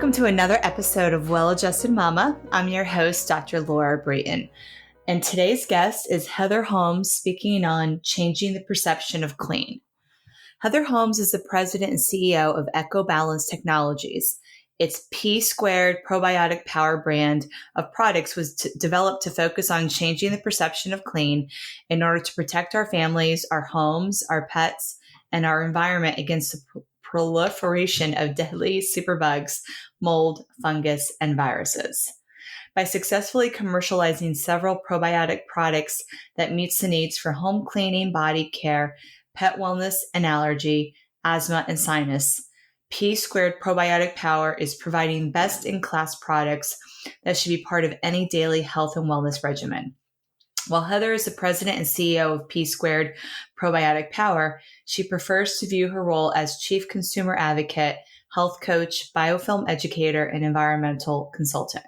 Welcome to another episode of Well-Adjusted Mama. I'm your host, Dr. Laura Brayton. And today's guest is Heather Holmes, speaking on changing the perception of clean. Heather Holmes is the president and CEO of EcoBalance Technologies. Its P2 Probiotic Power brand of products was developed to focus on changing the perception of clean in order to protect our families, our homes, our pets, and our environment against the proliferation of deadly superbugs, mold, fungus, and viruses. By successfully commercializing several probiotic products that meets the needs for home cleaning, body care, pet wellness and allergy, asthma, and sinus, P2 Probiotic Power is providing best-in-class products that should be part of any daily health and wellness regimen. While Heather is the president and CEO of P2 Probiotic Power, she prefers to view her role as chief consumer advocate, health coach, biofilm educator, and environmental consultant.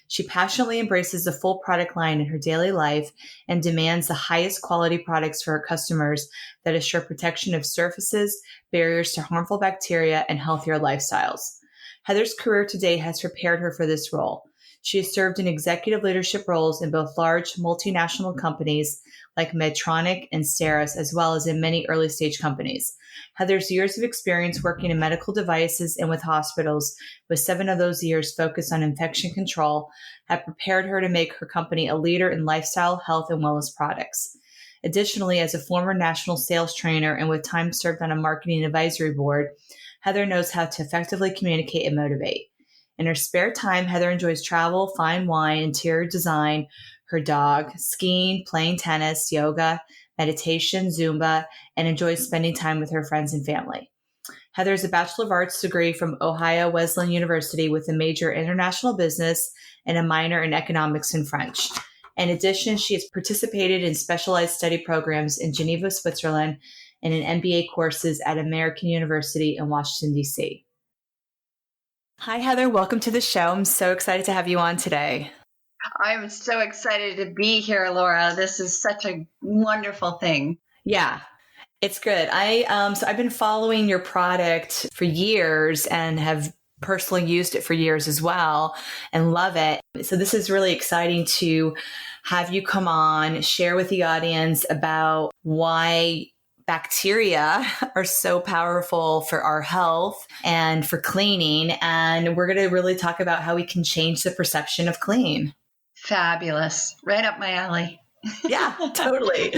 She passionately embraces the full product line in her daily life and demands the highest quality products for her customers that assure protection of surfaces, barriers to harmful bacteria, and healthier lifestyles. Heather's career today has prepared her for this role. She has served in executive leadership roles in both large multinational companies like Medtronic and Steris, as well as in many early-stage companies. Heather's years of experience working in medical devices and with hospitals, with 7 of those years focused on infection control, have prepared her to make her company a leader in lifestyle, health, and wellness products. Additionally, as a former national sales trainer and with time served on a marketing advisory board, Heather knows how to effectively communicate and motivate. In her spare time, Heather enjoys travel, fine wine, interior design, her dog, skiing, playing tennis, yoga, meditation, Zumba, and enjoys spending time with her friends and family. Heather has a Bachelor of Arts degree from Ohio Wesleyan University with a major in international business and a minor in economics and French. In addition, she has participated in specialized study programs in Geneva, Switzerland, and in MBA courses at American University in Washington, D.C. Hi, Heather. Welcome to the show. I'm so excited to have you on today. I'm so excited to be here, Laura. This is such a wonderful thing. Yeah, it's good. I've been following your product for years and have personally used it for years as well and love it. So this is really exciting to have you come on, share with the audience about why bacteria are so powerful for our health and for cleaning. And we're going to really talk about how we can change the perception of clean. Fabulous. Right up my alley. Yeah, totally.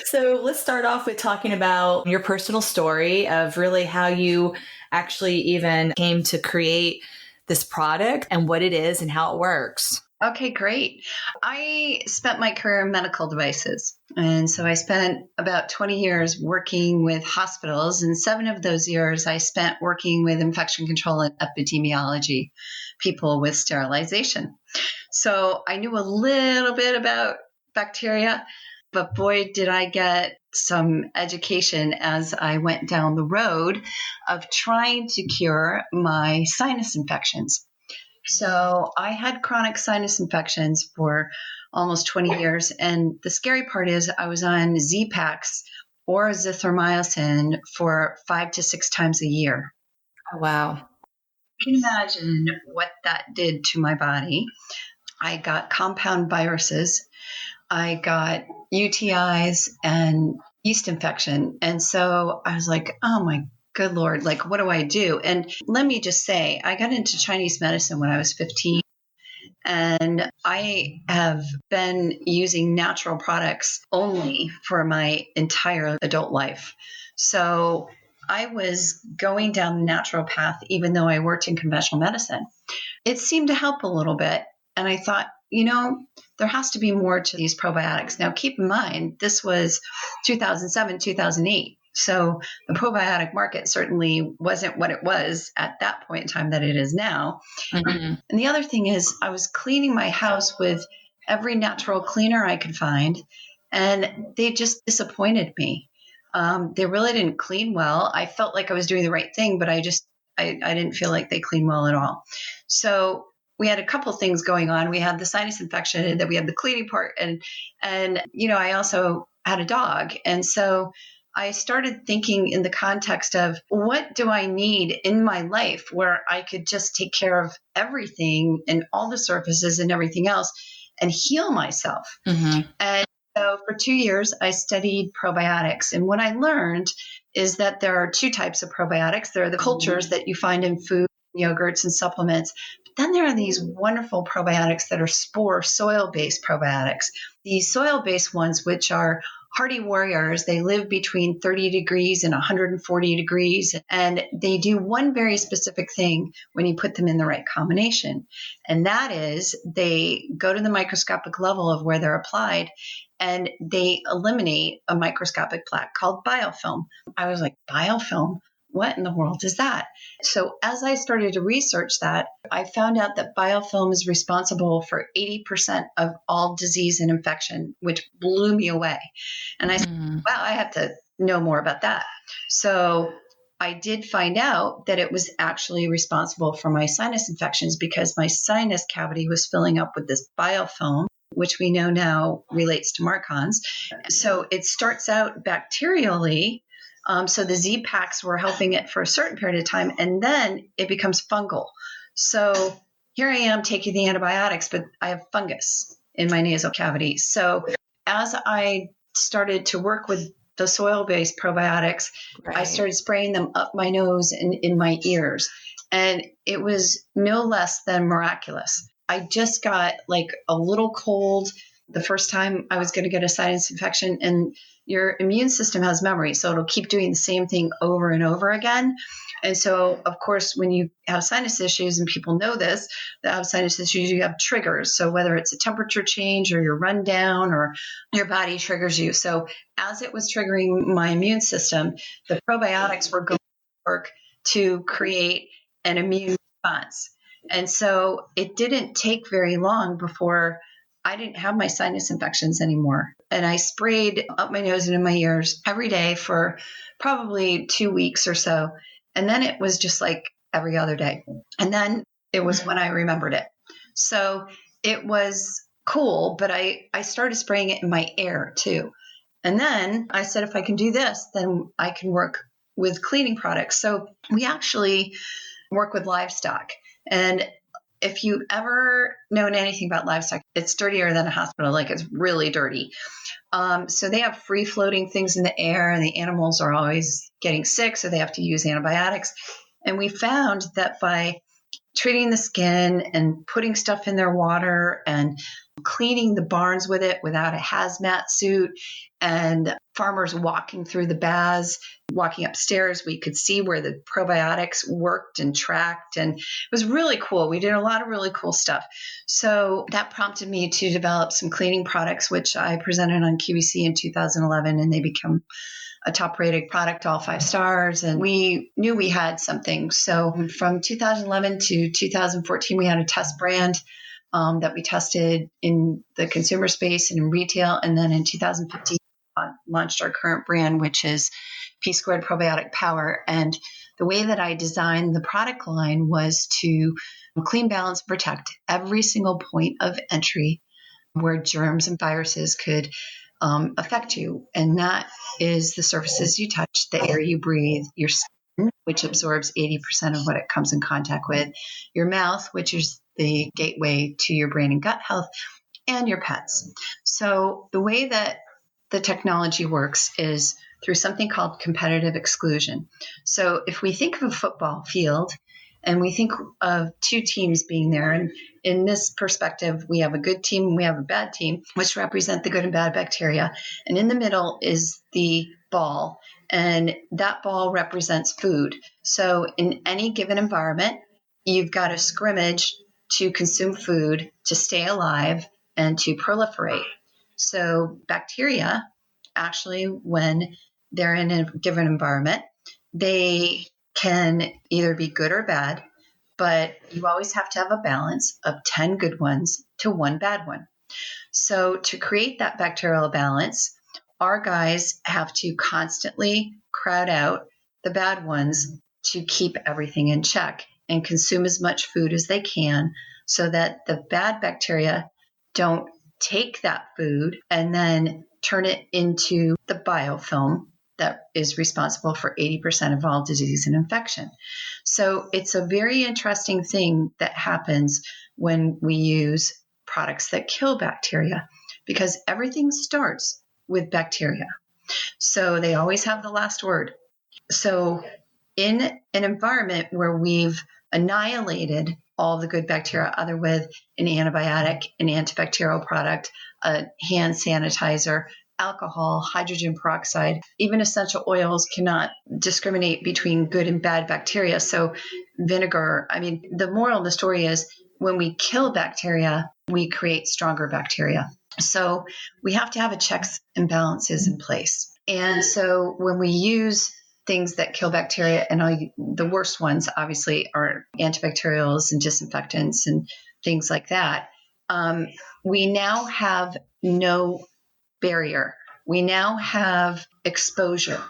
So let's start off with talking about your personal story of really how you actually even came to create this product and what it is and how it works. Okay, great. I spent my career in medical devices. And so I spent about 20 years working with hospitals. And 7 of those years I spent working with infection control and epidemiology, people with sterilization. So I knew a little bit about bacteria, but boy, did I get some education as I went down the road of trying to cure my sinus infections. So I had chronic sinus infections for almost 20 years. And the scary part is I was on Z-Paks or azithromycin for 5 to 6 times a year. Oh, wow. You can imagine what that did to my body. I got compound viruses. I got UTIs and yeast infection. And so I was like, oh my good Lord, like, what do I do? And let me just say, I got into Chinese medicine when I was 15. And I have been using natural products only for my entire adult life. So I was going down the natural path, even though I worked in conventional medicine. It seemed to help a little bit. And I thought, there has to be more to these probiotics. Now, keep in mind, this was 2007, 2008. So the probiotic market certainly wasn't what it was at that point in time that it is now. Mm-hmm. And the other thing is I was cleaning my house with every natural cleaner I could find, and they just disappointed me. They really didn't clean well. I felt like I was doing the right thing, but I didn't feel like they cleaned well at all. So we had a couple things going on. We had the sinus infection, and then we had the cleaning part. And I also had a dog. And so I started thinking in the context of what do I need in my life where I could just take care of everything and all the surfaces and everything else and heal myself. Mm-hmm. And so for 2 years, I studied probiotics. And what I learned is that there are two types of probiotics. There are the cultures that you find in food, yogurts, and supplements. But then there are these wonderful probiotics that are spore, soil-based probiotics. These soil-based ones, which are hardy warriors, they live between 30 degrees and 140 degrees. And they do one very specific thing when you put them in the right combination. And that is they go to the microscopic level of where they're applied and they eliminate a microscopic plaque called biofilm. I was like, biofilm? What in the world is that? So as I started to research that, I found out that biofilm is responsible for 80% of all disease and infection, which blew me away. And I said, wow, I have to know more about that. So I did find out that it was actually responsible for my sinus infections because my sinus cavity was filling up with this biofilm, which we know now relates to Marcons. So it starts out bacterially. So the Z packs were helping it for a certain period of time, and then it becomes fungal. So here I am taking the antibiotics, but I have fungus in my nasal cavity. So as I started to work with the soil-based probiotics, Right. I started spraying them up my nose and in my ears. And it was no less than miraculous. I just got like a little cold the first time I was going to get a sinus infection, and your immune system has memory. So it'll keep doing the same thing over and over again. And so, of course, when you have sinus issues, and people know this, that have sinus issues, you have triggers. So whether it's a temperature change or your rundown or your body triggers you. So as it was triggering my immune system, the probiotics were going to work to create an immune response. And so it didn't take very long before I didn't have my sinus infections anymore. And I sprayed up my nose and in my ears every day for probably 2 weeks or so. And then it was just like every other day. And then it was when I remembered it. So it was cool, but I started spraying it in my air too. And then I said, if I can do this, then I can work with cleaning products. So we actually work with livestock. And if you've ever known anything about livestock, it's dirtier than a hospital. Like, it's really dirty. So they have free floating things in the air, and the animals are always getting sick, so they have to use antibiotics. And we found that by treating the skin and putting stuff in their water and cleaning the barns with it without a hazmat suit, and farmers walking through the baths, walking upstairs, we could see where the probiotics worked and tracked. And it was really cool. We did a lot of really cool stuff. So that prompted me to develop some cleaning products, which I presented on QVC in 2011, and they become a top-rated product, all 5 stars, and we knew we had something. So from 2011 to 2014, we had a test brand that we tested in the consumer space and in retail, and then in 2015, launched our current brand, which is P2 Probiotic Power. And the way that I designed the product line was to clean, balance, and protect every single point of entry where germs and viruses could affect you. And that is the surfaces you touch, the air you breathe, your skin, which absorbs 80% of what it comes in contact with, your mouth, which is the gateway to your brain and gut health, and your pets. So the way that the technology works is through something called competitive exclusion. So if we think of a football field and we think of 2 teams being there, and in this perspective, we have a good team and we have a bad team, which represent the good and bad bacteria. And in the middle is the ball, and that ball represents food. So in any given environment, you've got a scrimmage to consume food, to stay alive, and to proliferate. So bacteria, actually, when they're in a different environment, they can either be good or bad, but you always have to have a balance of 10 good ones to 1 bad one. So to create that bacterial balance, our guys have to constantly crowd out the bad ones to keep everything in check and consume as much food as they can so that the bad bacteria don't take that food and then turn it into the biofilm, that is responsible for 80% of all disease and infection. So it's a very interesting thing that happens when we use products that kill bacteria, because everything starts with bacteria. So they always have the last word. So in an environment where we've annihilated all the good bacteria, other with an antibiotic, an antibacterial product, a hand sanitizer, alcohol, hydrogen peroxide, even essential oils cannot discriminate between good and bad bacteria. So vinegar, the moral of the story is when we kill bacteria, we create stronger bacteria. So we have to have a checks and balances in place. And so when we use things that kill bacteria, and the worst ones obviously are antibacterials and disinfectants and things like that, we now have no barrier. We now have exposure.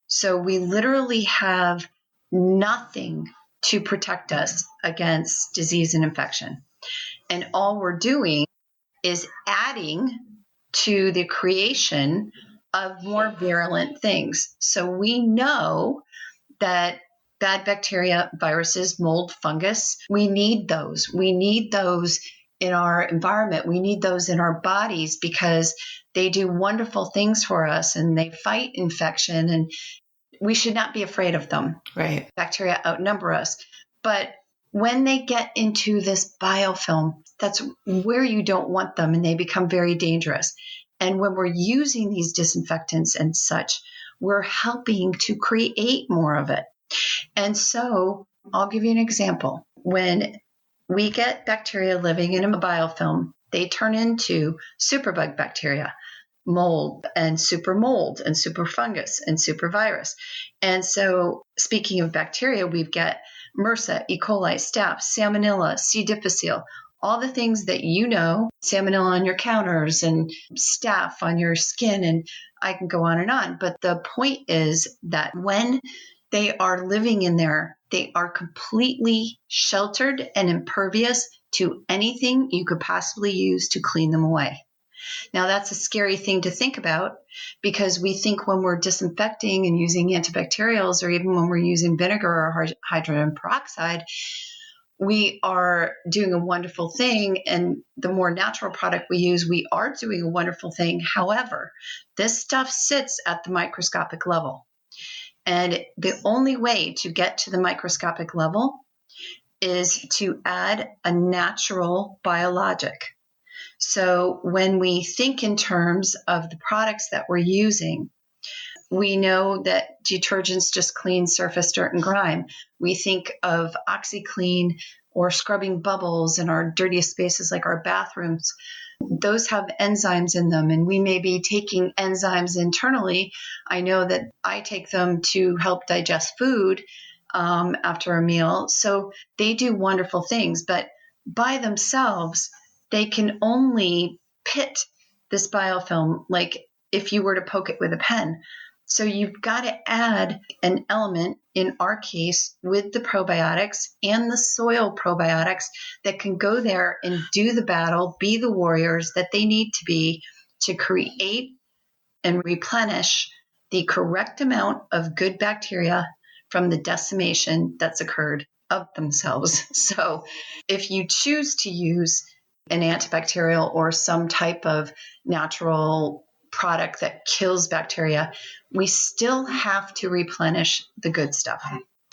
So we literally have nothing to protect us against disease and infection. And all we're doing is adding to the creation of more virulent things. So we know that bad bacteria, viruses, mold, fungus, we need those. We need those in our environment. We need those in our bodies because they do wonderful things for us and they fight infection, and we should not be afraid of them. Right. Bacteria outnumber us. But when they get into this biofilm, that's where you don't want them, and they become very dangerous. And when we're using these disinfectants and such, we're helping to create more of it. And so I'll give you an example. When we get bacteria living in a biofilm, they turn into superbug bacteria, mold and super mold and super fungus and super virus. And so speaking of bacteria, we've got MRSA, E. coli, staph, salmonella, C. difficile, all the things that salmonella on your counters and staph on your skin, and I can go on and on. But the point is that when they are living in there, they are completely sheltered and impervious to anything you could possibly use to clean them away. Now, that's a scary thing to think about, because we think when we're disinfecting and using antibacterials, or even when we're using vinegar or hydrogen peroxide, we are doing a wonderful thing. And the more natural product we use, we are doing a wonderful thing. However, this stuff sits at the microscopic level. And the only way to get to the microscopic level is to add a natural biologic. So when we think in terms of the products that we're using, we know that detergents just clean surface dirt and grime. We think of OxyClean or scrubbing bubbles in our dirtiest spaces like our bathrooms. Those have enzymes in them, and we may be taking enzymes internally. I know that I take them to help digest food after a meal. So they do wonderful things, but by themselves, they can only pit this biofilm like if you were to poke it with a pen. So you've got to add an element, in our case, with the probiotics and the soil probiotics that can go there and do the battle, be the warriors that they need to be to create and replenish the correct amount of good bacteria from the decimation that's occurred of themselves. So if you choose to use an antibacterial or some type of natural product that kills bacteria, we still have to replenish the good stuff.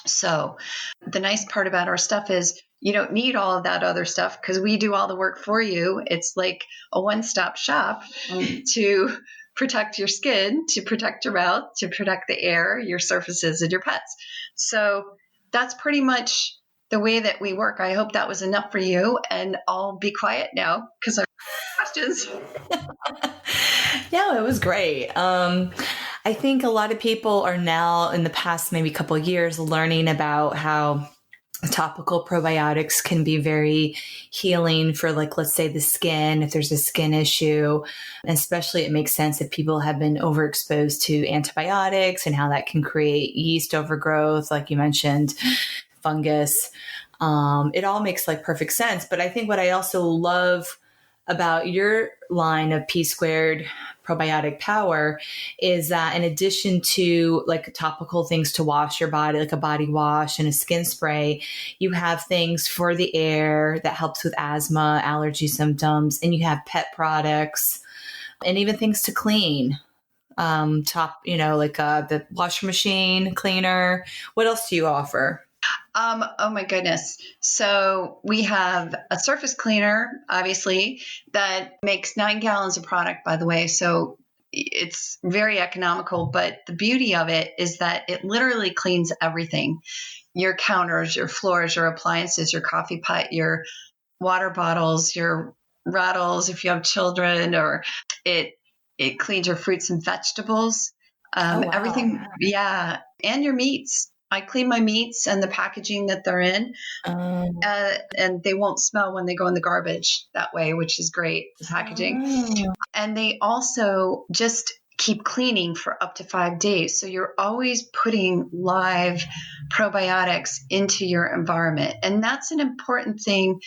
So the nice part about our stuff is you don't need all of that other stuff because we do all the work for you. It's like a one-stop shop to protect your skin, to protect your mouth, to protect the air, your surfaces, and your pets. So that's pretty much the way that we work. I hope that was enough for you, and I'll be quiet now because I have questions. Yeah, it was great. I think a lot of people are now, in the past maybe couple of years, learning about how topical probiotics can be very healing for, like, let's say the skin, if there's a skin issue. And especially it makes sense if people have been overexposed to antibiotics and how that can create yeast overgrowth, like you mentioned, fungus. It all makes like perfect sense. But I think what I also love about your line of P squared probiotic power is that in addition to like topical things to wash your body, like a body wash and a skin spray, you have things for the air that helps with asthma, allergy symptoms, and you have pet products and even things to clean. Like the washer machine cleaner. What else do you offer? Oh my goodness. So we have a surface cleaner, obviously, that makes 9 gallons of product, by the way. So it's very economical, but the beauty of it is that it literally cleans everything. Your counters, your floors, your appliances, your coffee pot, your water bottles, your rattles if you have children, or it cleans your fruits and vegetables. Oh, wow. Everything, yeah, and your meats. I clean my meats and the packaging that they're in, and they won't smell when they go in the garbage that way, which is great, the packaging. Oh. And they also just keep cleaning for up to 5 days. So you're always putting live probiotics into your environment. And that's an important thing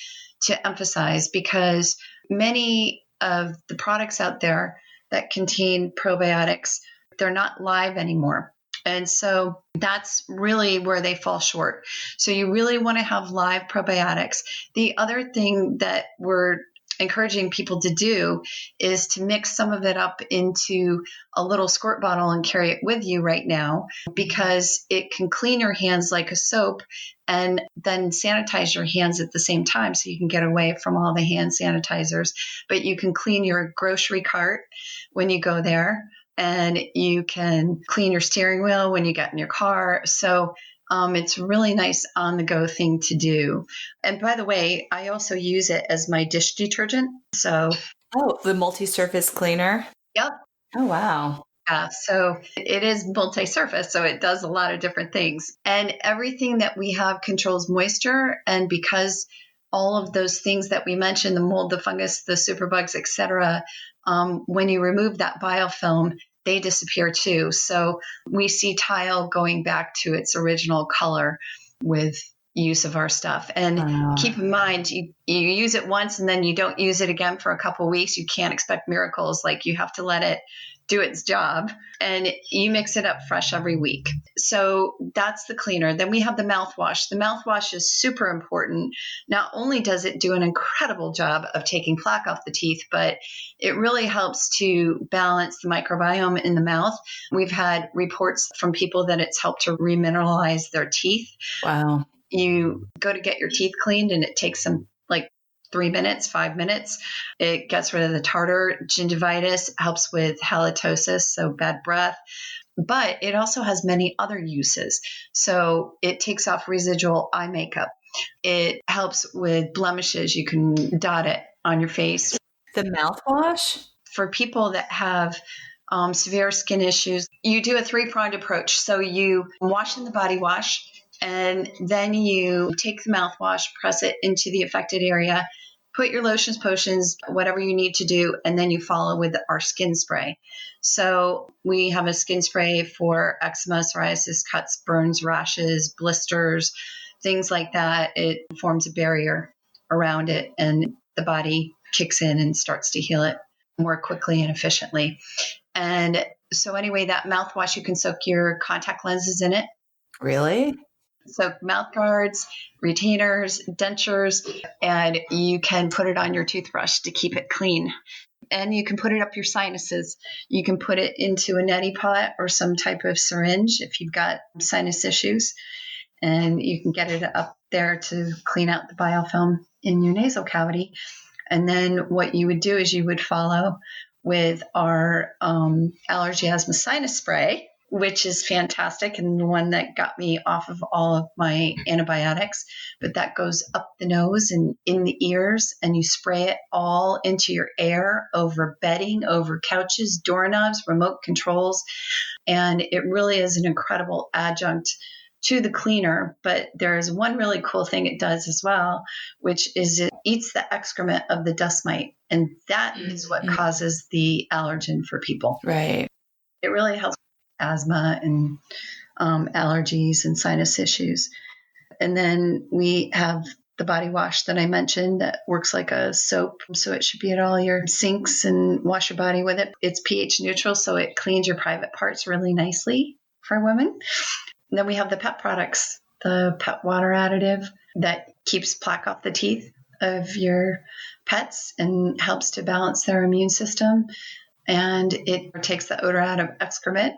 to emphasize because many of the products out there that contain probiotics, they're not live anymore. And so that's really where they fall short. So you really want to have live probiotics. The other thing that we're encouraging people to do is to mix some of it up into a little squirt bottle and carry it with you right now, because it can clean your hands like a soap and then sanitize your hands at the same time, so you can get away from all the hand sanitizers. But you can clean your grocery cart when you go there, and you can clean your steering wheel when you get in your car. So it's a really nice on-the-go thing to do. And by the way, I also use it as my dish detergent. So, the multi-surface cleaner. yep. Oh, wow. Yeah, so it is multi-surface, so it does a lot of different things. And everything that we have controls moisture. And because all of those things that we mentioned, the mold, the fungus, the superbugs, etc., when you remove that biofilm, they disappear too. So we see tile going back to its original color with use of our stuff. And keep in mind, you use it once and then you don't use it again for a couple of weeks. You can't expect miracles. Like, you have to let it do its job, and you mix it up fresh every week. So that's the cleaner. Then we have the mouthwash. The mouthwash is super important. Not only does it do an incredible job of taking plaque off the teeth, but it really helps to balance the microbiome in the mouth. We've had reports from people that it's helped to remineralize their teeth. Wow. You go to get your teeth cleaned and it takes them like 3 minutes, 5 minutes. It gets rid of the tartar. Gingivitis, helps with halitosis, so bad breath. But it also has many other uses. So it takes off residual eye makeup. It helps with blemishes. You can dot it on your face. The mouthwash? For people that have severe skin issues, you do a 3-pronged approach. So you wash in the body wash, and then you take the mouthwash, press it into the affected area, put your lotions, potions, whatever you need to do, and then you follow with our skin spray. So we have a skin spray for eczema, psoriasis, cuts, burns, rashes, blisters, things like that. It forms a barrier around it, and the body kicks in and starts to heal it more quickly and efficiently. And so anyway, that mouthwash, you can soak your contact lenses in it. Really? So mouth guards, retainers, dentures, and you can put it on your toothbrush to keep it clean. And you can put it up your sinuses. You can put it into a neti pot or some type of syringe if you've got sinus issues. And you can get it up there to clean out the biofilm in your nasal cavity. And then what you would do is you would follow with our allergy, asthma, sinus spray, which is fantastic, and the one that got me off of all of my antibiotics. But that goes up the nose and in the ears, and you spray it all into your air, over bedding, over couches, doorknobs, remote controls. And it really is an incredible adjunct to the cleaner. But there is one really cool thing it does as well, which is it eats the excrement of the dust mite. And that is what causes the allergen for people. Right. It really helps asthma and allergies and sinus issues. And then we have the body wash that I mentioned that works like a soap. So it should be at all your sinks and wash your body with it. It's pH neutral, so it cleans your private parts really nicely for women. And then we have the pet products, the pet water additive that keeps plaque off the teeth of your pets and helps to balance their immune system. And it takes the odor out of excrement.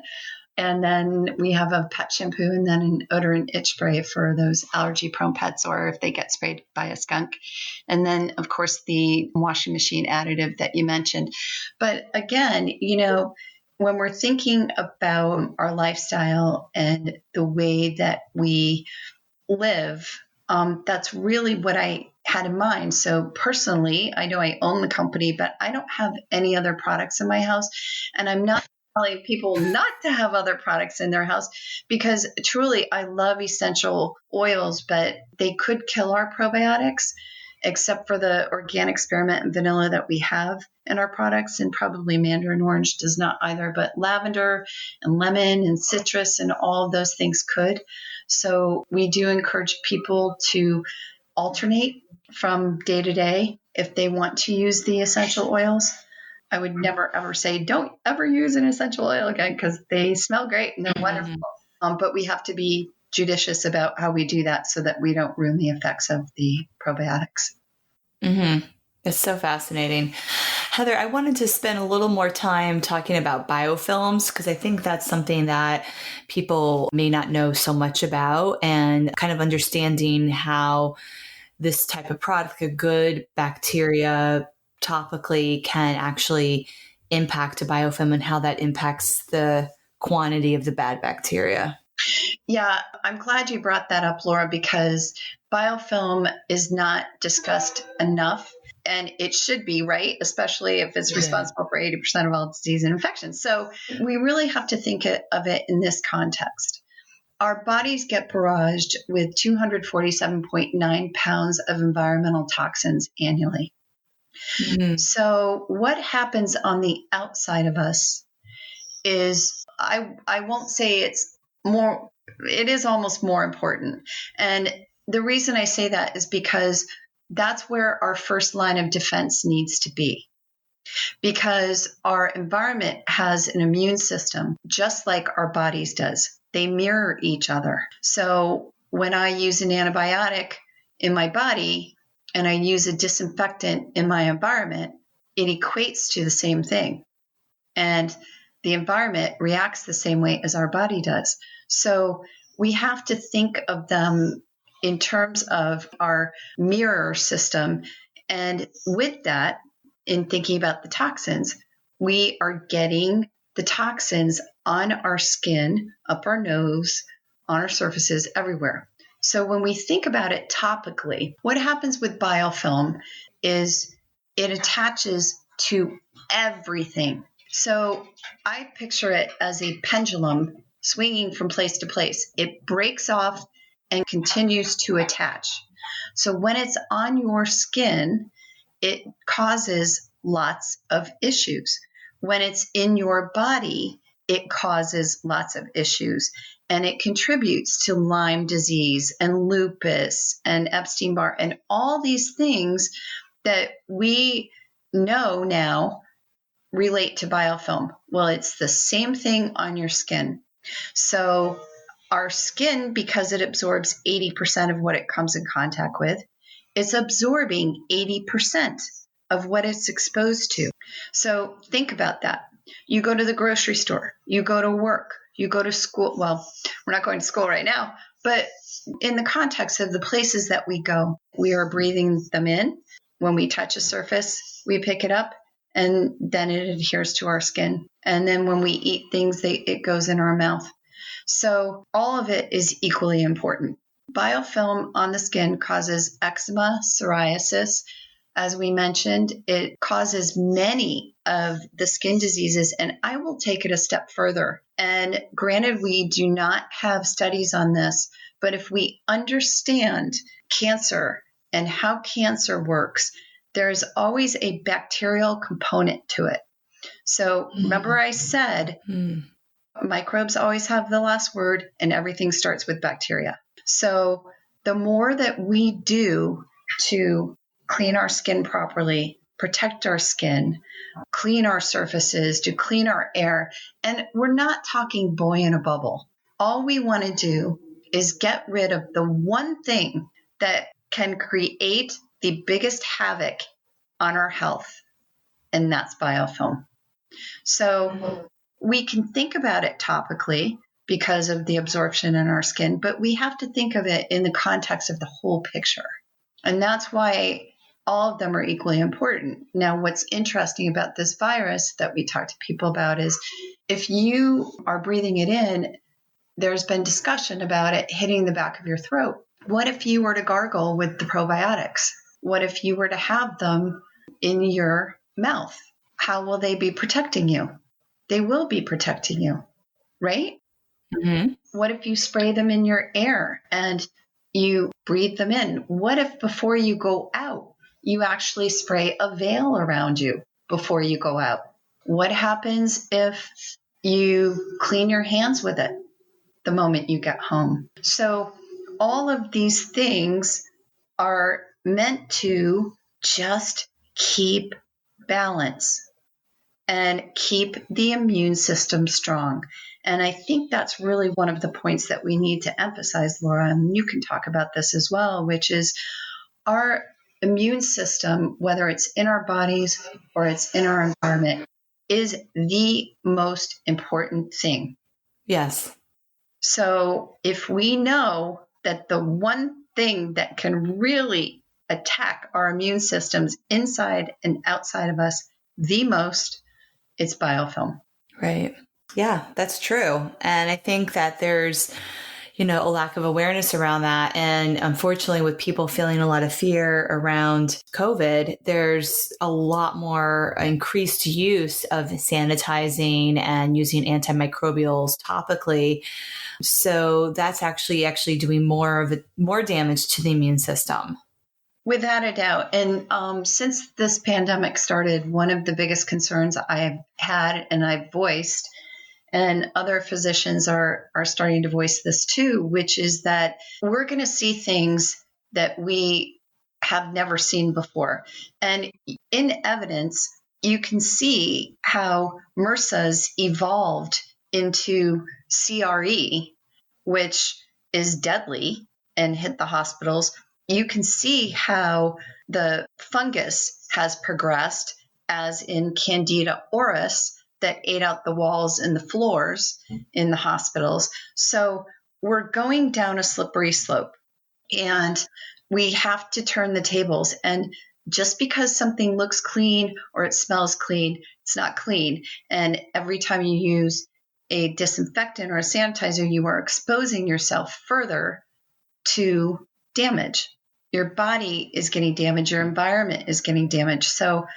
And then we have a pet shampoo and then an odor and itch spray for those allergy prone pets or if they get sprayed by a skunk. And then, of course, the washing machine additive that you mentioned. But again, when we're thinking about our lifestyle and the way that we live, that's really what I had in mind. So personally, I know I own the company, but I don't have any other products in my house. And I'm not telling people not to have other products in their house because truly I love essential oils, but they could kill our probiotics, except for the organic spearmint and vanilla that we have in our products. And probably mandarin orange does not either, but lavender and lemon and citrus and all of those things could. So we do encourage people to alternate from day to day if they want to use the essential oils. I would never, ever say, don't ever use an essential oil again because they smell great and they're wonderful. But we have to be judicious about how we do that so that we don't ruin the effects of the probiotics. Mm-hmm. It's so fascinating. Heather, I wanted to spend a little more time talking about biofilms because I think that's something that people may not know so much about and kind of understanding how this type of product, a good bacteria topically can actually impact a biofilm and how that impacts the quantity of the bad bacteria. Yeah, I'm glad you brought that up, Laura, because biofilm is not discussed enough. And it should be, right? Especially if it's responsible for 80% of all disease and infections. So we really have to think of it in this context. Our bodies get barraged with 247.9 pounds of environmental toxins annually. Mm-hmm. So what happens on the outside of us is, I won't say it's more, it is almost more important. And the reason I say that is because that's where our first line of defense needs to be. Because our environment has an immune system, just like our bodies does. They mirror each other. So when I use an antibiotic in my body and I use a disinfectant in my environment, it equates to the same thing. And the environment reacts the same way as our body does. So we have to think of them in terms of our mirror system. And with that, in thinking about the toxins, we are getting the toxins on our skin, up our nose, on our surfaces, everywhere. So when we think about it topically, what happens with biofilm is it attaches to everything. So I picture it as a pendulum swinging from place to place. It breaks off and continues to attach. So when it's on your skin, it causes lots of issues. When it's in your body, it causes lots of issues. And it contributes to Lyme disease and lupus and Epstein-Barr and all these things that we know now relate to biofilm. Well, it's the same thing on your skin. So our skin, because it absorbs 80% of what it comes in contact with, it's absorbing 80% of what it's exposed to. So think about that. You go to the grocery store, you go to work, you go to school. Well, we're not going to school right now, but in the context of the places that we go, we are breathing them in. When we touch a surface, we pick it up and then it adheres to our skin. And then when we eat things, it goes in our mouth. So all of it is equally important. Biofilm on the skin causes eczema, psoriasis. As we mentioned, it causes many of the skin diseases, and I will take it a step further. And granted, we do not have studies on this, but if we understand cancer and how cancer works, there's always a bacterial component to it. So remember I said microbes always have the last word and everything starts with bacteria. So the more that we do to clean our skin properly, protect our skin, clean our surfaces, to clean our air. And we're not talking boy in a bubble. All we want to do is get rid of the one thing that can create the biggest havoc on our health, and that's biofilm. So we can think about it topically because of the absorption in our skin, but we have to think of it in the context of the whole picture. And that's why all of them are equally important. Now, what's interesting about this virus that we talk to people about is if you are breathing it in, there's been discussion about it hitting the back of your throat. What if you were to gargle with the probiotics? What if you were to have them in your mouth? How will they be protecting you? They will be protecting you, right? Mm-hmm. What if you spray them in your air and you breathe them in? What if before you go out, you actually spray a veil around you before you go out? What happens if you clean your hands with it the moment you get home? So all of these things are meant to just keep balance and keep the immune system strong. And I think that's really one of the points that we need to emphasize, Laura, and you can talk about this as well, which is our immune system, whether it's in our bodies or it's in our environment, is the most important thing. Yes. So if we know that the one thing that can really attack our immune systems inside and outside of us the most, it's biofilm. Right. Yeah, that's true. And I think that there's, a lack of awareness around that. And unfortunately, with people feeling a lot of fear around COVID, there's a lot more increased use of sanitizing and using antimicrobials topically. So that's actually doing more damage to the immune system. Without a doubt. And since this pandemic started, one of the biggest concerns I've had and I've voiced, and other physicians are starting to voice this too, which is that we're going to see things that we have never seen before. And in evidence, you can see how MRSA's evolved into CRE, which is deadly and hit the hospitals. You can see how the fungus has progressed, as in Candida auris, that ate out the walls and the floors in the hospitals. So we're going down a slippery slope, and we have to turn the tables. And just because something looks clean or it smells clean, it's not clean. And every time you use a disinfectant or a sanitizer, you are exposing yourself further to damage. Your body is getting damaged. Your environment is getting damaged. So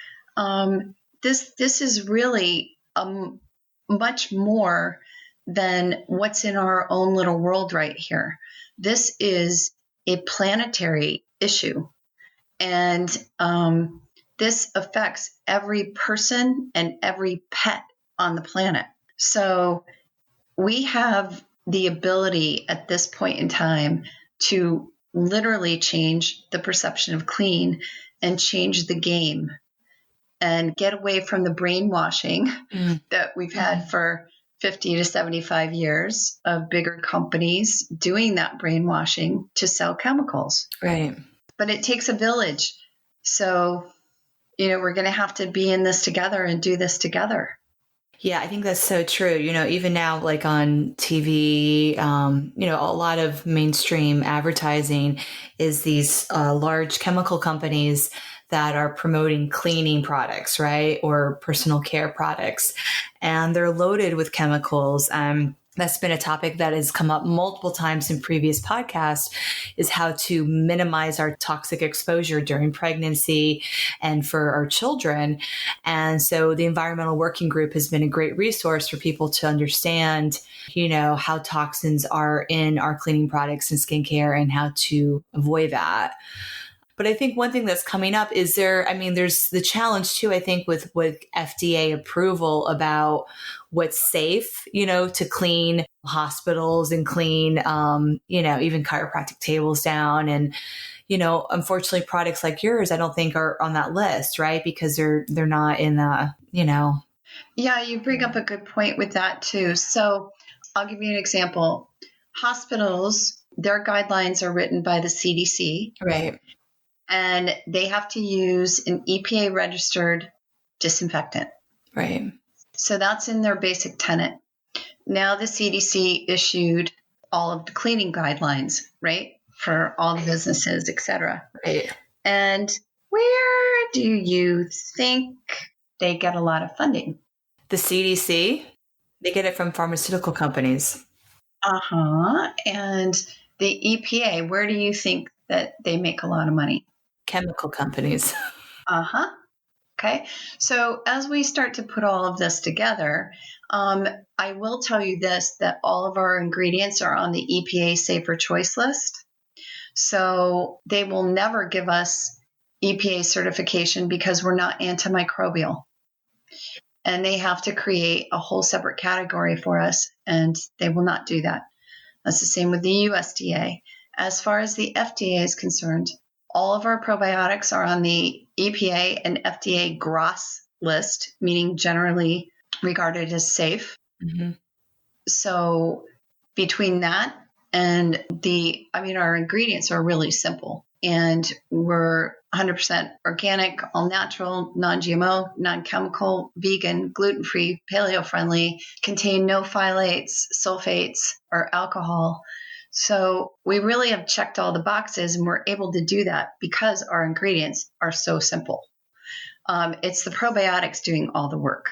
this is really much more than what's in our own little world right here. This is a planetary issue. And this affects every person and every pet on the planet. So we have the ability at this point in time to literally change the perception of clean and change the game and get away from the brainwashing that we've had for 50 to 75 years of bigger companies doing that brainwashing to sell chemicals. Right. But it takes a village. So, we're going to have to be in this together and do this together. Yeah, I think that's so true. Even now, like on TV, a lot of mainstream advertising is these large chemical companies that are promoting cleaning products, right? Or personal care products. And they're loaded with chemicals. That's been a topic that has come up multiple times in previous podcasts, is how to minimize our toxic exposure during pregnancy and for our children. And so the Environmental Working Group has been a great resource for people to understand, how toxins are in our cleaning products and skincare and how to avoid that. But I think one thing that's coming up is there's the challenge too, I think, with FDA approval about what's safe, to clean hospitals and clean, even chiropractic tables down. And, unfortunately products like yours, I don't think are on that list, right? Because they're not in the, Yeah, you bring up a good point with that too. So I'll give you an example. Hospitals, their guidelines are written by the CDC, right, and they have to use an EPA registered disinfectant. right, So that's in their basic tenet. Now the CDC issued all of the cleaning guidelines, right? For all the businesses, et cetera. right. And where do you think they get a lot of funding? The CDC, they get it from pharmaceutical companies. Uh-huh. And the EPA, where do you think that they make a lot of money? Chemical companies. Uh-huh. Okay. So as we start to put all of this together, I will tell you this, that all of our ingredients are on the EPA safer choice list. So they will never give us EPA certification because we're not antimicrobial. And they have to create a whole separate category for us, and they will not do that. That's the same with the USDA. As far as the FDA is concerned, all of our probiotics are on the EPA and FDA GRAS list, meaning generally regarded as safe. Mm-hmm. So between that and our ingredients are really simple, and we're 100% organic, all natural, non-GMO, non-chemical, vegan, gluten-free, paleo-friendly, contain no phthalates, sulfates, or alcohol. So we really have checked all the boxes, and we're able to do that because our ingredients are so simple. It's the probiotics doing all the work.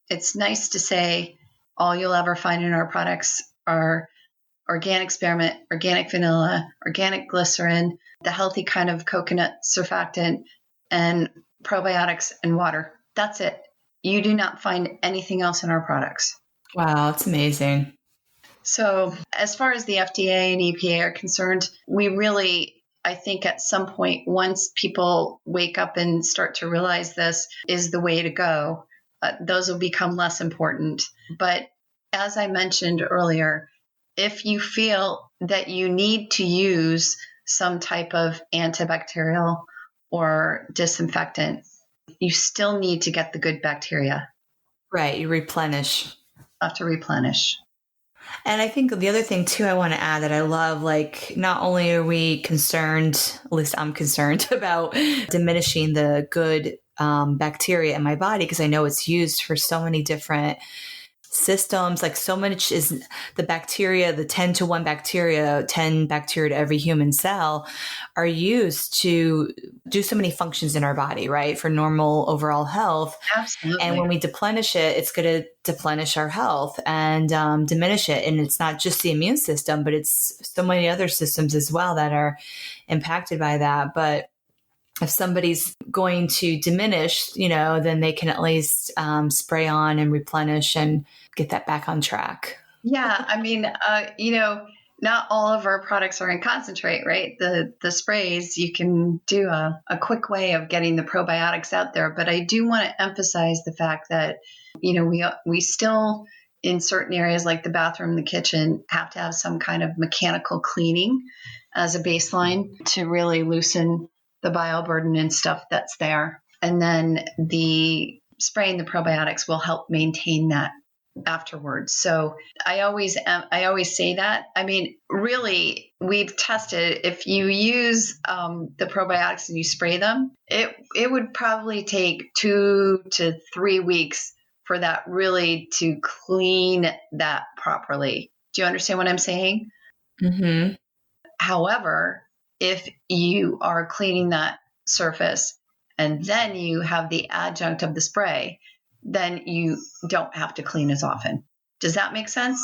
It's nice to say all you'll ever find in our products are organic spearmint, organic vanilla, organic glycerin, the healthy kind of coconut surfactant, and probiotics and water. That's it. You do not find anything else in our products. Wow, it's amazing. So as far as the FDA and EPA are concerned, we really, I think at some point, once people wake up and start to realize this is the way to go, those will become less important. But as I mentioned earlier, if you feel that you need to use some type of antibacterial or disinfectant, you still need to get the good bacteria. Right, you replenish. You have to replenish. And I think the other thing too, I want to add that I love, like, not only are we concerned, at least I'm concerned about diminishing the good bacteria in my body, because I know it's used for so many different systems. Like, so much is the bacteria, the 10 to 1 bacteria, 10 bacteria to every human cell are used to do so many functions in our body, right? For normal overall health. Absolutely. And when we deplenish it, it's going to deplenish our health and diminish it. And it's not just the immune system, but it's so many other systems as well that are impacted by that. But if somebody's going to diminish, then they can at least spray on and replenish and get that back on track. Yeah. Not all of our products are in concentrate, right? The sprays, you can do a quick way of getting the probiotics out there. But I do want to emphasize the fact that, we still, in certain areas like the bathroom, the kitchen, have to have some kind of mechanical cleaning as a baseline to really loosen the bioburden and stuff that's there. And then the spraying the probiotics will help maintain that afterwards. So I always say that. I mean, really, we've tested, if you use the probiotics and you spray them, it would probably take 2 to 3 weeks for that really to clean that properly. Do you understand what I'm saying? Mm-hmm. However, if you are cleaning that surface and then you have the adjunct of the spray, then you don't have to clean as often. Does that make sense?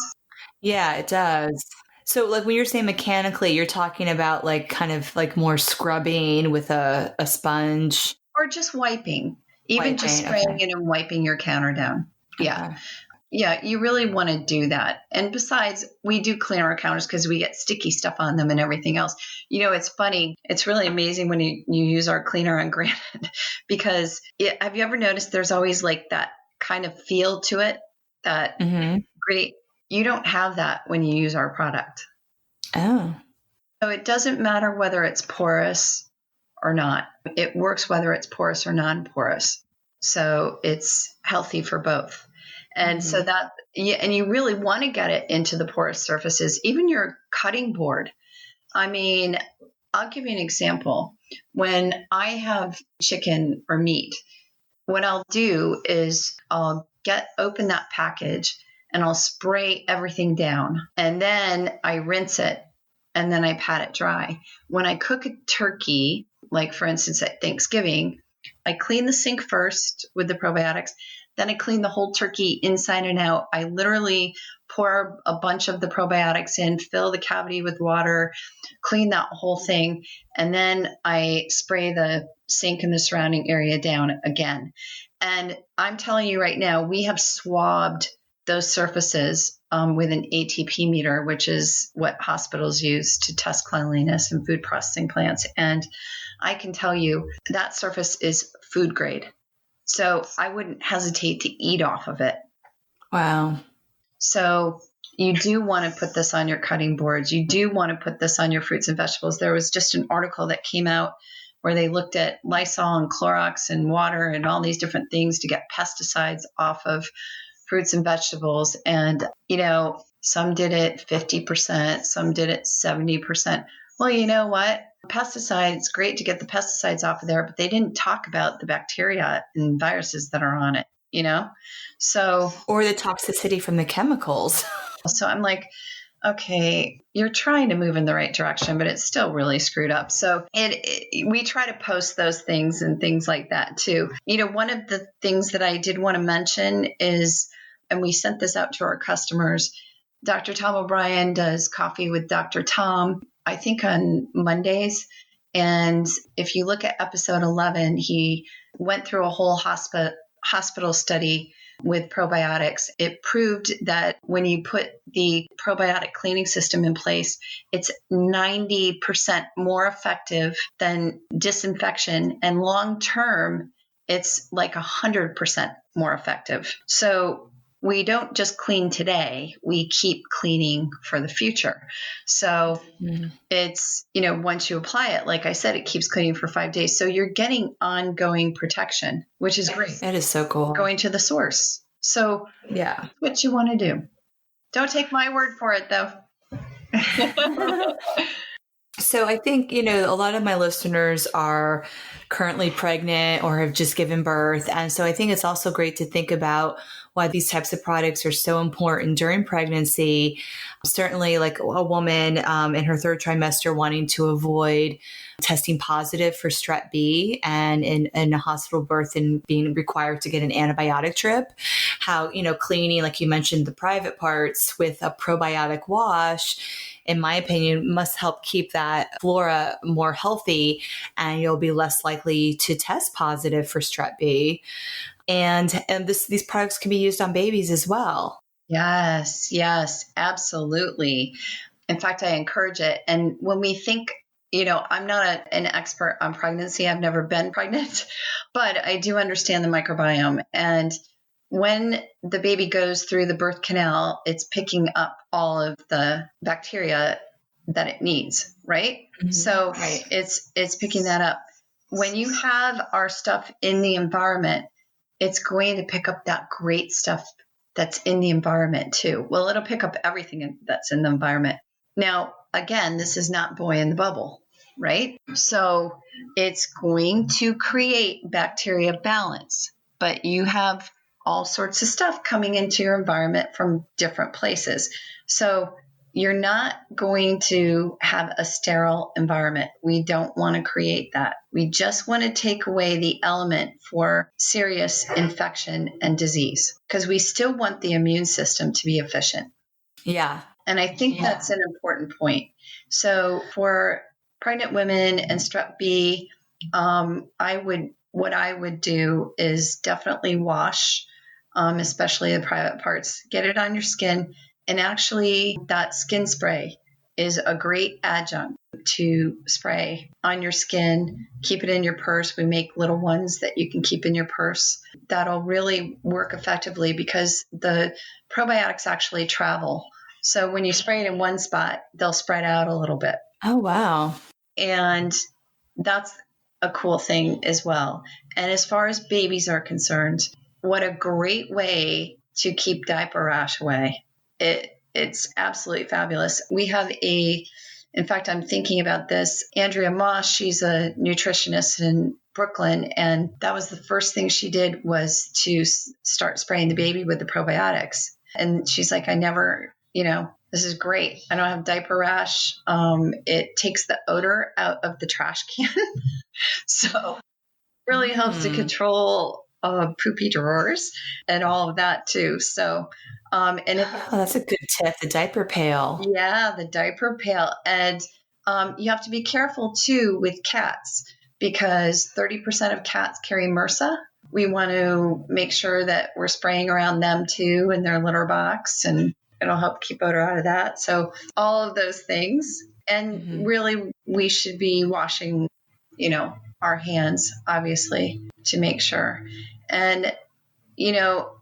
Yeah, it does. So, like, when you're saying mechanically, you're talking about like kind of like more scrubbing with a sponge, or just wiping, even just spraying it and wiping your counter down. Yeah. Okay. Yeah, you really want to do that. And besides, we do clean our counters because we get sticky stuff on them and everything else. It's funny. It's really amazing when you use our cleaner on granite because have you ever noticed there's always like that kind of feel to it, that Mm-hmm. great. You don't have that when you use our product. Oh. So it doesn't matter whether it's porous or not. It works whether it's porous or non-porous. So it's healthy for both. And so that, yeah, and you really want to get it into the porous surfaces, even your cutting board. I mean, I'll give you an example. When I have chicken or meat, what I'll do is I'll open that package and I'll spray everything down, and then I rinse it, and then I pat it dry. When I cook a turkey, like for instance at Thanksgiving, I clean the sink first with the probiotics, then I clean the whole turkey inside and out. I literally pour a bunch of the probiotics in, fill the cavity with water, clean that whole thing, and then I spray the sink and the surrounding area down again. And I'm telling you right now, we have swabbed those surfaces with an ATP meter, which is what hospitals use to test cleanliness in food processing plants. And I can tell you that surface is food grade. So I wouldn't hesitate to eat off of it. Wow. So you do want to put this on your cutting boards. You do want to put this on your fruits and vegetables. There was just an article that came out where they looked at Lysol and Clorox and water and all these different things to get pesticides off of fruits and vegetables. And, some did it 50%, some did it 70%. Well, you know what? Pesticides, great to get the pesticides off of there, but they didn't talk about the bacteria and viruses that are on it, So, or the toxicity from the chemicals. So I'm like, okay, you're trying to move in the right direction, but it's still really screwed up. So we try to post those things and things like that too. One of the things that I did want to mention is, and we sent this out to our customers, Dr. Tom O'Brien does Coffee with Dr. Tom, I think on Mondays. And if you look at episode 11, he went through a whole hospital study with probiotics. It proved that when you put the probiotic cleaning system in place, it's 90% more effective than disinfection. And long term, it's like 100% more effective. So we don't just clean today, we keep cleaning for the future. So it's, once you apply it, like I said, it keeps cleaning for 5 days. So you're getting ongoing protection, which is great. That is so cool. Going to the source. So yeah, what you want to do. Don't take my word for it, though. So I think, a lot of my listeners are currently pregnant or have just given birth. And so I think it's also great to think about why these types of products are so important during pregnancy. Certainly like a woman in her third trimester wanting to avoid testing positive for strep B and in a hospital birth and being required to get an antibiotic drip. How, cleaning, like you mentioned, the private parts with a probiotic wash, in my opinion, must help keep that flora more healthy, and you'll be less likely to test positive for strep B. And these products can be used on babies as well. Yes, absolutely. In fact, I encourage it. And when we think, I'm not an expert on pregnancy. I've never been pregnant, but I do understand the microbiome. And when the baby goes through the birth canal, it's picking up all of the bacteria that it needs, right? Mm-hmm. So right. It's picking that up. When you have our stuff in the environment, it's going to pick up that great stuff that's in the environment too. Well, it'll pick up everything that's in the environment. Now, again, this is not boy in the bubble, right? So it's going to create bacteria balance, but you have all sorts of stuff coming into your environment from different places. So you're not going to have a sterile environment. We don't want to create that. We just want to take away the element for serious infection and disease, because we still want the immune system to be efficient. Yeah. And I think that's an important point. So for pregnant women and strep B, what I would do is definitely wash, especially the private parts, get it on your skin. And actually that skin spray is a great adjunct to spray on your skin. Keep it in your purse. We make little ones that you can keep in your purse. That'll really work effectively because the probiotics actually travel. So when you spray it in one spot, they'll spread out a little bit. Oh, wow. And that's a cool thing as well. And as far as babies are concerned, what a great way to keep diaper rash away. It's absolutely fabulous. We have in fact, I'm thinking about this. Andrea Moss, she's a nutritionist in Brooklyn, and that was the first thing she did was to start spraying the baby with the probiotics. And she's like, I never, this is great. I don't have diaper rash. It takes the odor out of the trash can. So really helps to control poopy drawers and all of that too. So, That's a good tip. The diaper pail. yeah, the diaper pail. And you have to be careful too with cats because 30% of cats carry MRSA. We want to make sure that we're spraying around them too in their litter box, and it'll help keep odor out of that. So all of those things. And really, we should be washing, our hands, obviously, to make sure. And,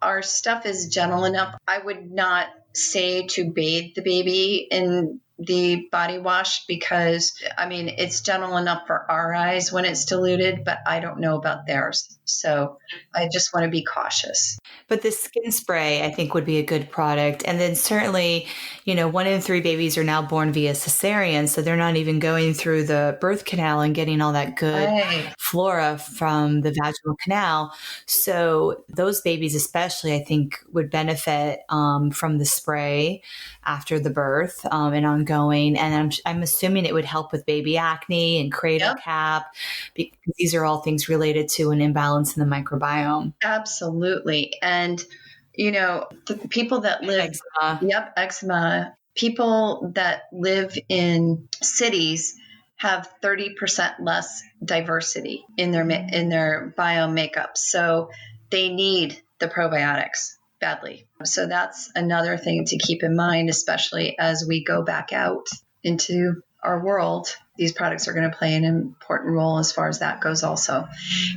our stuff is gentle enough. I would not say to bathe the baby in the body wash because, it's gentle enough for our eyes when it's diluted, but I don't know about theirs. So I just want to be cautious. But the skin spray, I think, would be a good product. And then certainly, 1 in 3 babies are now born via cesarean. So they're not even going through the birth canal and getting all that good flora from the vaginal canal. So those babies especially, I think, would benefit from the spray after the birth and ongoing. And I'm assuming it would help with baby acne and cradle cap, because these are all things related to an imbalance in the microbiome. Absolutely. And, the people that live, eczema, people that live in cities have 30% less diversity in their biome makeup. So they need the probiotics badly. So that's another thing to keep in mind, especially as we go back out into our world. These products are going to play an important role as far as that goes also.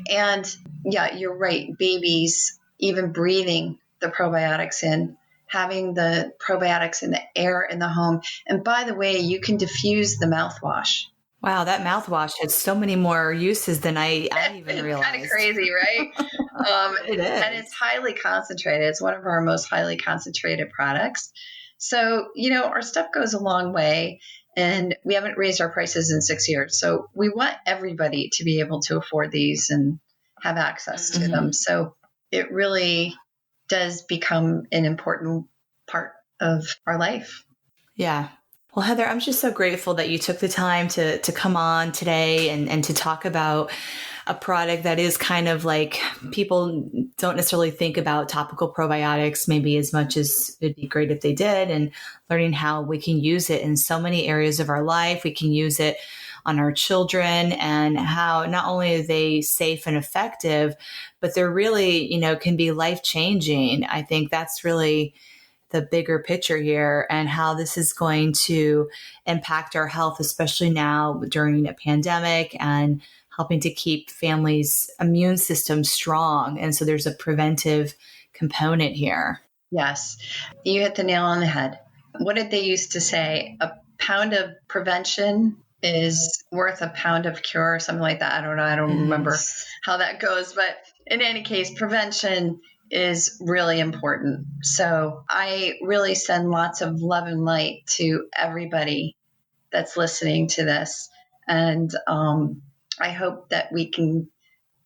And yeah, you're right. Babies, even breathing the probiotics in, having the probiotics in the air in the home. And by the way, you can diffuse the mouthwash. Wow, that mouthwash has so many more uses than I even realized. It's kind of crazy, right? It is. And it's highly concentrated. It's one of our most highly concentrated products. So, our stuff goes a long way, and we haven't raised our prices in 6 years. So we want everybody to be able to afford these and have access to them. So it really does become an important part of our life. Yeah. Well, Heather, I'm just so grateful that you took the time to come on today and to talk about a product that is kind of like, people don't necessarily think about topical probiotics maybe as much as it'd be great if they did, and learning how we can use it in so many areas of our life. We can use it on our children, and how not only are they safe and effective, but they're really, can be life-changing. I think that's really the bigger picture here, and how this is going to impact our health, especially now during a pandemic, and helping to keep families' immune system strong. And so there's a preventive component here. Yes, you hit the nail on the head. What did they used to say? A pound of prevention is worth a pound of cure, or something like that. I don't know. I don't remember how that goes. But in any case, prevention is really important. So I really send lots of love and light to everybody that's listening to this. And I hope that we can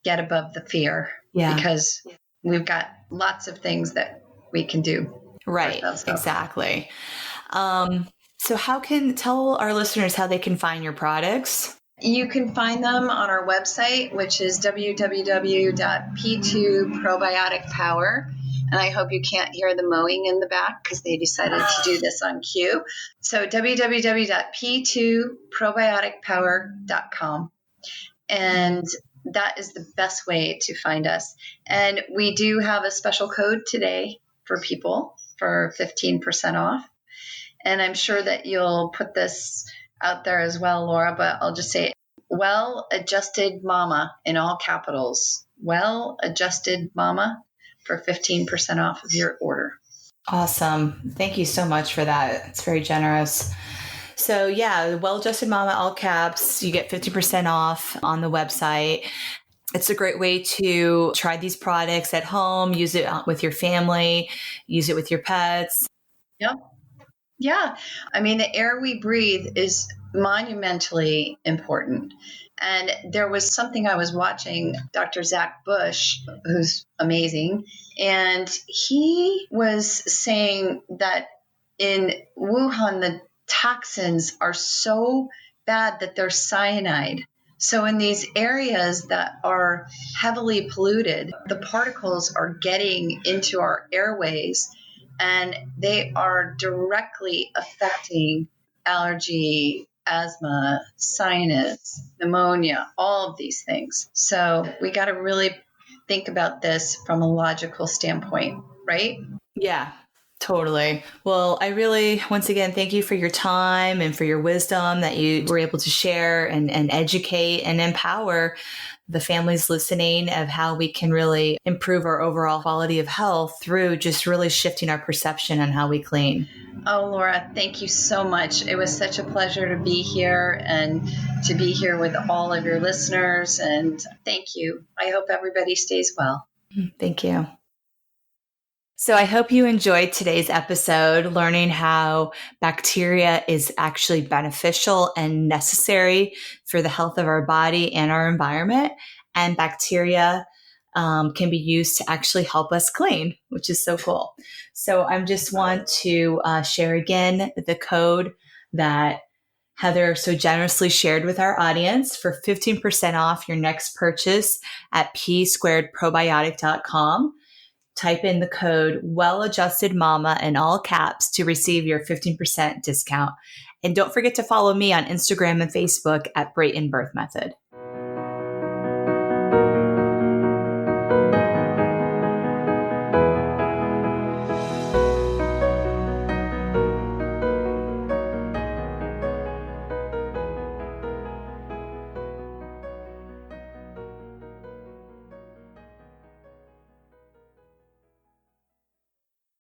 get above the fear, because we've got lots of things that we can do. Right. Exactly. So tell our listeners how they can find your products? You can find them on our website, which is www.P2 Probiotic Power. And I hope you can't hear the mowing in the back because they decided to do this on cue. So www.p2probioticpower.com. And that is the best way to find us. And we do have a special code today for people for 15% off. And I'm sure that you'll put this out there as well, Laura, but I'll just say it. Well-Adjusted Mama in all capitals. Well-Adjusted Mama for 15% off of your order. Awesome. Thank you so much for that. It's very generous. So yeah, Well Adjusted Mama, all caps, you get 50% off on the website. It's a great way to try these products at home, use it with your family, use it with your pets. Yep. Yeah. I mean, the air we breathe is monumentally important. And there was something I was watching, Dr. Zach Bush, who's amazing, and he was saying that in Wuhan, the toxins are so bad that they're cyanide. So, in these areas that are heavily polluted, the particles are getting into our airways and they are directly affecting allergy, asthma, sinus, pneumonia, all of these things. So we got to really think about this from a logical standpoint, right? Yeah, totally. Well, I really, once again, thank you for your time and for your wisdom that you were able to share and educate and empower the families listening of how we can really improve our overall quality of health through just really shifting our perception on how we clean. Oh, Laura, thank you so much. It was such a pleasure to be here and to be here with all of your listeners. And thank you. I hope everybody stays well. Thank you. So I hope you enjoyed today's episode, learning how bacteria is actually beneficial and necessary for the health of our body and our environment. And bacteria can be used to actually help us clean, which is so cool. So I just want to share again the code that Heather so generously shared with our audience for 15% off your next purchase at p2probiotic.com. Type in the code WellAdjustedMama in all caps to receive your 15% discount. And don't forget to follow me on Instagram and Facebook at Brayton Birth Method.